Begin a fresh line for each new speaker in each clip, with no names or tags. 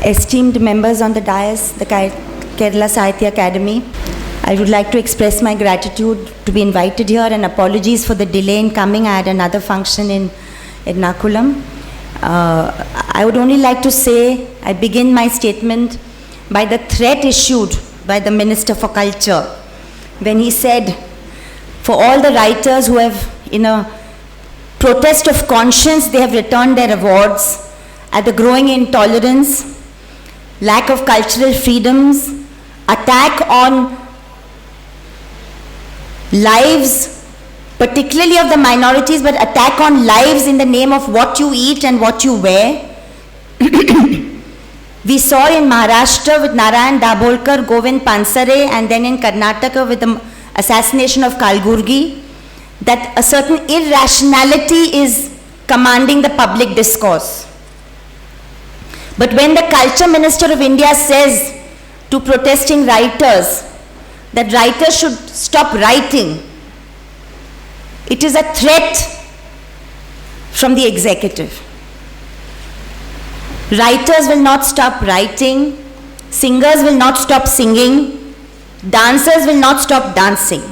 Esteemed members on the dais, the Kerala Sahitya Academy, I would like to express my gratitude to be invited here and apologies for the delay in coming. I had another function in Ernakulam. I would only like to say, I begin my statement by the threat issued by the Minister for Culture when he said, for all the writers who have, in a protest of conscience, they have returned their awards at the growing intolerance, lack of cultural freedoms, attack on lives, particularly of the minorities, but attack on lives in the name of what you eat and what you wear. We saw in Maharashtra with Narayan Dabholkar, Govind Pansare, and then in Karnataka with the assassination of Kalburgi, that a certain irrationality is commanding the public discourse. But when the Culture Minister of India says to protesting writers that writers should stop writing, it is a threat from the executive. Writers will not stop writing, singers will not stop singing, dancers will not stop dancing.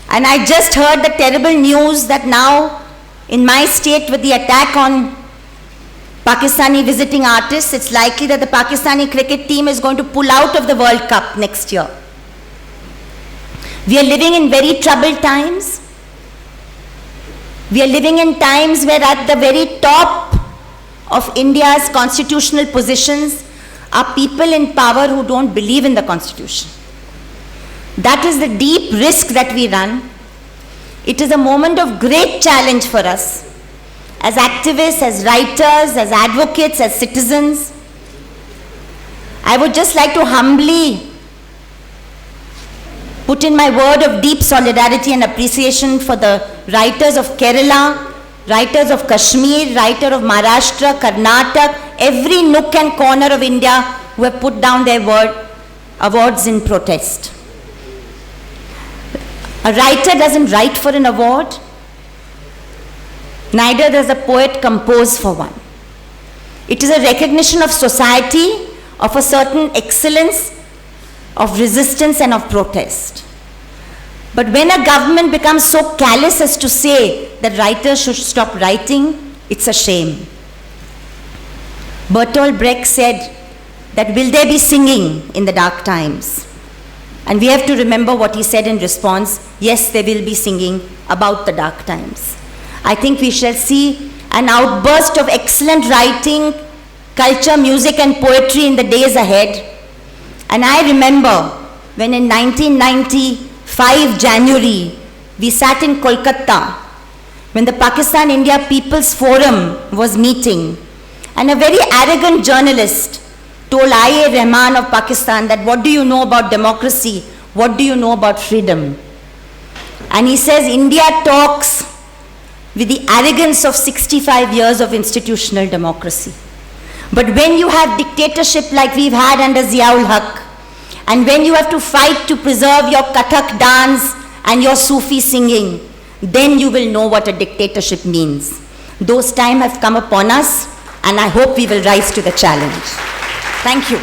And I just heard the terrible news that now in my state with the attack on Pakistani visiting artists, it's likely that the Pakistani cricket team is going to pull out of the World Cup next year. We are living in very troubled times. We are living in times where at the very top of India's constitutional positions are people in power who don't believe in the Constitution. That is the deep risk that we run. It is a moment of great challenge for us as activists, as writers, as advocates, as citizens. I would just like to humbly put in my word of deep solidarity and appreciation for the writers of Kerala, writers of Kashmir, writers of Maharashtra, Karnataka, every nook and corner of India who have put down their awards in protest. A writer doesn't write for an award. Neither does a poet compose for one. It is a recognition of society, of a certain excellence, of resistance and of protest. But when a government becomes so callous as to say that writers should stop writing, it's a shame. Bertolt Brecht said that will there be singing in the dark times? And we have to remember what he said in response, yes, there will be singing about the dark times. I think we shall see an outburst of excellent writing, culture, music and poetry in the days ahead. And I remember when in 1995 January, we sat in Kolkata when the Pakistan-India People's Forum was meeting, and a very arrogant journalist told I.A. Rahman of Pakistan that what do you know about democracy? What do you know about freedom? And he says India talks with the arrogance of 65 years of institutional democracy. But when you have dictatorship like we've had under Ziaul Haq, and when you have to fight to preserve your Kathak dance and your Sufi singing, then you will know what a dictatorship means. Those times have come upon us, and I hope we will rise to the challenge. Thank you.